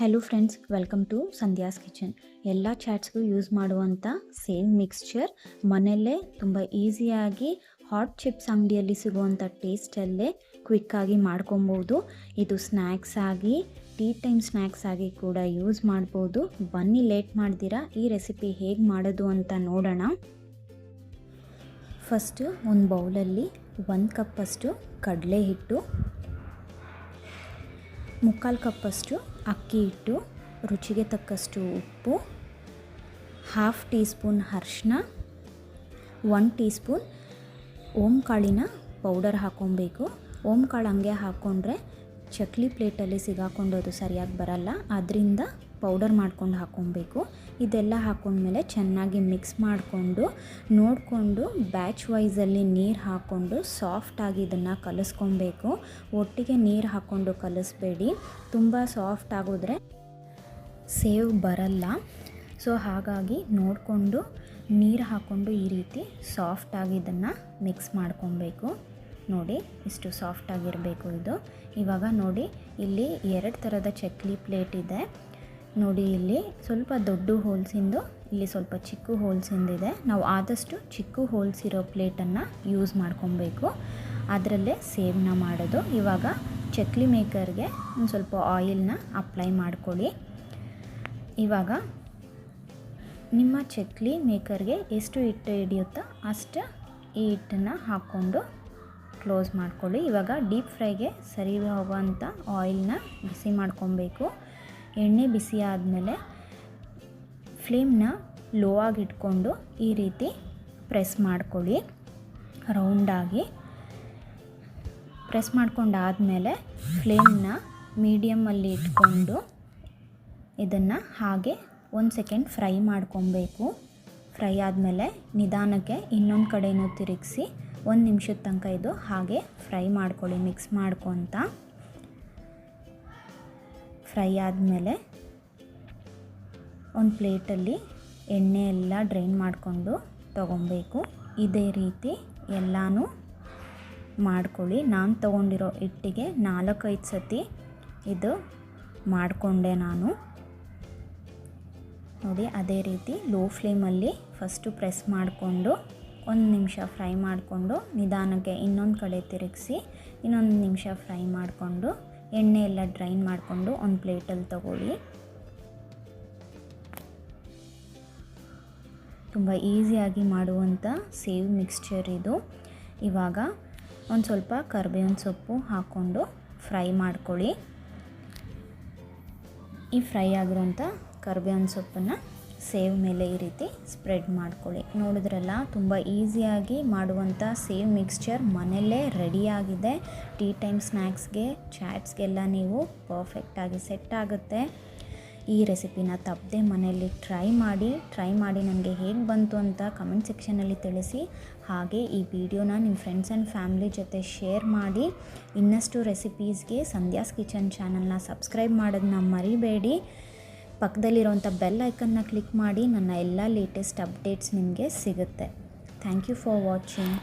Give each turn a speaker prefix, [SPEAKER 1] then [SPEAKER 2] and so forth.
[SPEAKER 1] Hello friends, welcome to Sandhya's kitchen. ಎಲ್ಲ ಚಾಟ್ಸ್ಗೂ use ಮಾಡುವಂಥ ಸೇಮ್ ಮಿಕ್ಸ್ಚರ್ ಮನೆಯಲ್ಲೇ ತುಂಬ ಈಸಿಯಾಗಿ ಹಾಟ್ ಚಿಪ್ಸ್ ಅಂಗಡಿಯಲ್ಲಿ ಸಿಗುವಂಥ ಟೇಸ್ಟಲ್ಲೇ ಕ್ವಿಕ್ಕಾಗಿ ಮಾಡ್ಕೊಬೋದು. ಇದು ಸ್ನ್ಯಾಕ್ಸ್ ಆಗಿ, ಟೀ ಟೈಮ್ ಸ್ನ್ಯಾಕ್ಸ್ ಆಗಿ ಕೂಡ ಯೂಸ್ ಮಾಡ್ಬೋದು. ಬನ್ನಿ ಲೇಟ್ ಮಾಡ್ದಿರಾ ಈ ರೆಸಿಪಿ ಹೇಗೆ ಮಾಡೋದು ಅಂತ ನೋಡೋಣ. ಫಸ್ಟು ಒಂದು ಬೌಲಲ್ಲಿ 1 ಕಪ್ಪಷ್ಟು ಕಡಲೆ ಹಿಟ್ಟು, 3/4 ಕಪ್ಪಷ್ಟು ಅಕ್ಕಿ ಹಿಟ್ಟು, ರುಚಿಗೆ ತಕ್ಕಷ್ಟು ಉಪ್ಪು, 1/2 ಟೀ ಸ್ಪೂನ್ ಅರಿಶಿನ, 1 ಟೀ ಸ್ಪೂನ್ ಓಂ ಕಾಳಿನ ಪೌಡರ್ ಹಾಕ್ಕೊಬೇಕು. ಓಂ ಕಾಳು ಹಂಗೆ ಹಾಕ್ಕೊಂಡ್ರೆ ಚಕ್ಲಿ ಪ್ಲೇಟಲ್ಲಿ ಸಿಗಾಕೊಂಡೋದು ಸರಿಯಾಗಿ ಬರಲ್ಲ, ಅದರಿಂದ ಪೌಡರ್ ಮಾಡ್ಕೊಂಡು ಹಾಕ್ಕೊಬೇಕು. ಇದೆಲ್ಲ ಹಾಕ್ಕೊಂಡ್ಮೇಲೆ ಚೆನ್ನಾಗಿ ಮಿಕ್ಸ್ ಮಾಡಿಕೊಂಡು ನೋಡಿಕೊಂಡು ಬ್ಯಾಚ್ ವೈಸಲ್ಲಿ ನೀರು ಹಾಕ್ಕೊಂಡು ಸಾಫ್ಟಾಗಿ ಇದನ್ನು ಕಲಿಸ್ಕೊಬೇಕು. ಒಟ್ಟಿಗೆ ನೀರು ಹಾಕ್ಕೊಂಡು ಕಲಿಸ್ಬೇಡಿ, ತುಂಬ ಸಾಫ್ಟ್ ಆಗೋದ್ರೆ ಸೇವ್ ಬರಲ್ಲ. ಸೊ ಹಾಗಾಗಿ ನೋಡಿಕೊಂಡು ನೀರು ಹಾಕ್ಕೊಂಡು ಈ ರೀತಿ ಸಾಫ್ಟಾಗಿ ಇದನ್ನು ಮಿಕ್ಸ್ ಮಾಡ್ಕೊಬೇಕು. ನೋಡಿ, ಇಷ್ಟು ಸಾಫ್ಟಾಗಿರಬೇಕು ಇದು. ಇವಾಗ ನೋಡಿ, ಇಲ್ಲಿ 2 ಥರದ ಚಕ್ಲಿ ಪ್ಲೇಟ್ ಇದೆ ನೋಡಿ. ಇಲ್ಲಿ ಸ್ವಲ್ಪ ದೊಡ್ಡ ಹೋಲ್ಸಿಂದು, ಇಲ್ಲಿ ಸ್ವಲ್ಪ ಚಿಕ್ಕ ಹೋಲ್ಸಿಂದಿದೆ. ನಾವು ಆದಷ್ಟು ಚಿಕ್ಕ ಹೋಲ್ಸಿರೋ ಪ್ಲೇಟನ್ನು ಯೂಸ್ ಮಾಡ್ಕೊಬೇಕು, ಅದರಲ್ಲೇ ಸೇವ್ನ ಮಾಡೋದು. ಇವಾಗ ಚಕ್ಲಿ ಮೇಕರ್ಗೆ ಒಂದು ಸ್ವಲ್ಪ ಆಯಿಲ್ನ ಅಪ್ಲೈ ಮಾಡ್ಕೊಳ್ಳಿ. ಇವಾಗ ನಿಮ್ಮ ಚಕ್ಲಿ ಮೇಕರ್ಗೆ ಎಷ್ಟು ಹಿಟ್ಟು ಹಿಡಿಯುತ್ತೋ ಅಷ್ಟು ಈ ಹಿಟ್ಟನ್ನು ಹಾಕ್ಕೊಂಡು ಕ್ಲೋಸ್ ಮಾಡ್ಕೊಳ್ಳಿ. ಇವಾಗ ಡೀಪ್ ಫ್ರೈಗೆ ಸರಿ ಹೋಗೋವಂಥ ಆಯಿಲ್ನ ಬಿಸಿ ಮಾಡ್ಕೊಬೇಕು. ಎಣ್ಣೆ ಬಿಸಿ ಆದಮೇಲೆ ಫ್ಲೇಮ್ನ ಲೋ ಆಗಿ ಇಟ್ಕೊಂಡು ಈ ರೀತಿ ಪ್ರೆಸ್ ಮಾಡ್ಕೊಳ್ಳಿ. ರೌಂಡಾಗಿ ಪ್ರೆಸ್ ಮಾಡ್ಕೊಂಡಾದಮೇಲೆ ಫ್ಲೇಮ್ನ ಮೀಡಿಯಮಲ್ಲಿ ಇಟ್ಕೊಂಡು ಇದನ್ನು ಹಾಗೆ 1 ಸೆಕೆಂಡ್ ಫ್ರೈ ಮಾಡ್ಕೊಬೇಕು. ಫ್ರೈ ಆದಮೇಲೆ ನಿಧಾನಕ್ಕೆ ಇನ್ನೊಂದು ಕಡೆಯೂ ತಿರುಗಿಸಿ 1 ನಿಮಿಷದ ತನಕ ಇದು ಹಾಗೆ ಫ್ರೈ ಮಾಡ್ಕೊಳ್ಳಿ, ಮಿಕ್ಸ್ ಮಾಡ್ಕೊತ. ಫ್ರೈ ಆದಮೇಲೆ ಒಂದು ಪ್ಲೇಟಲ್ಲಿ ಎಣ್ಣೆ ಎಲ್ಲ ಡ್ರೈನ್ ಮಾಡಿಕೊಂಡು ತೊಗೊಬೇಕು. ಇದೇ ರೀತಿ ಎಲ್ಲನೂ ಮಾಡ್ಕೊಳ್ಳಿ. ನಾನು ತೊಗೊಂಡಿರೋ ಹಿಟ್ಟಿಗೆ 4-5 ಸತಿ ಇದು ಮಾಡಿಕೊಂಡೆ ನಾನು. ನೋಡಿ, ಅದೇ ರೀತಿ ಲೋ ಫ್ಲೇಮಲ್ಲಿ ಫಸ್ಟು ಪ್ರೆಸ್ ಮಾಡಿಕೊಂಡು 1 ನಿಮಿಷ ಫ್ರೈ ಮಾಡಿಕೊಂಡು ನಿಧಾನಕ್ಕೆ ಇನ್ನೊಂದು ಕಡೆ ತಿರುಗಿಸಿ ಇನ್ನೊಂದು ನಿಮಿಷ ಫ್ರೈ ಮಾಡಿಕೊಂಡು ಎಣ್ಣೆ ಎಲ್ಲ ಡ್ರೈನ್ ಮಾಡಿಕೊಂಡು ಒಂದು ಪ್ಲೇಟಲ್ಲಿ ತಗೊಳ್ಳಿ. ತುಂಬ ಈಸಿಯಾಗಿ ಮಾಡುವಂಥ ಸೇವ್ ಮಿಕ್ಸ್ಚರ್ ಇದು. ಇವಾಗ ಒಂದು ಸ್ವಲ್ಪ ಕರಿಬೇವಿನ ಸೊಪ್ಪು ಹಾಕ್ಕೊಂಡು ಫ್ರೈ ಮಾಡ್ಕೊಳ್ಳಿ. ಈ ಫ್ರೈ ಆಗಿರೋಂಥ ಕರಿಬೇವಿನ ಸೊಪ್ಪನ್ನು ಸೇವ್ ಮೇಲೆ ಈ ರೀತಿ ಸ್ಪ್ರೆಡ್ ಮಾಡ್ಕೊಳ್ಳಿ. ನೋಡಿದ್ರಲ್ಲ, ತುಂಬ ಈಸಿಯಾಗಿ ಮಾಡುವಂಥ ಸೇವ್ ಮಿಕ್ಸ್ಚರ್ ಮನೆಯಲ್ಲೇ ರೆಡಿಯಾಗಿದೆ. ಟೀ ಟೈಮ್ ಸ್ನ್ಯಾಕ್ಸ್ಗೆ, ಚಾಟ್ಸ್ಗೆಲ್ಲ ನೀವು ಪರ್ಫೆಕ್ಟಾಗಿ ಸೆಟ್ ಆಗುತ್ತೆ. ಈ ರೆಸಿಪಿನ ತಪ್ಪದೆ ಮನೆಯಲ್ಲಿ ಟ್ರೈ ಮಾಡಿ ನನಗೆ ಹೇಗೆ ಬಂತು ಅಂತ ಕಮೆಂಟ್ ಸೆಕ್ಷನಲ್ಲಿ ತಿಳಿಸಿ. ಹಾಗೆ ಈ ವಿಡಿಯೋನ ನಿಮ್ಮ ಫ್ರೆಂಡ್ಸ್ ಆ್ಯಂಡ್ ಫ್ಯಾಮಿಲಿ ಜೊತೆ ಶೇರ್ ಮಾಡಿ. ಇನ್ನಷ್ಟು ರೆಸಿಪೀಸ್ಗೆ ಸಂಧ್ಯಾಸ್ ಕಿಚನ್ ಚಾನಲ್ನ ಸಬ್ಸ್ಕ್ರೈಬ್ ಮಾಡೋದನ್ನ ಮರಿಬೇಡಿ. ಪಕ್ಕದಲ್ಲಿರೋಂಥ ಬೆಲ್ ಐಕನ್ನ ಕ್ಲಿಕ್ ಮಾಡಿ, ನನ್ನ ಎಲ್ಲ ಲೇಟೆಸ್ಟ್ ಅಪ್ಡೇಟ್ಸ್ ನಿಮಗೆ ಸಿಗುತ್ತೆ. Thank you for watching.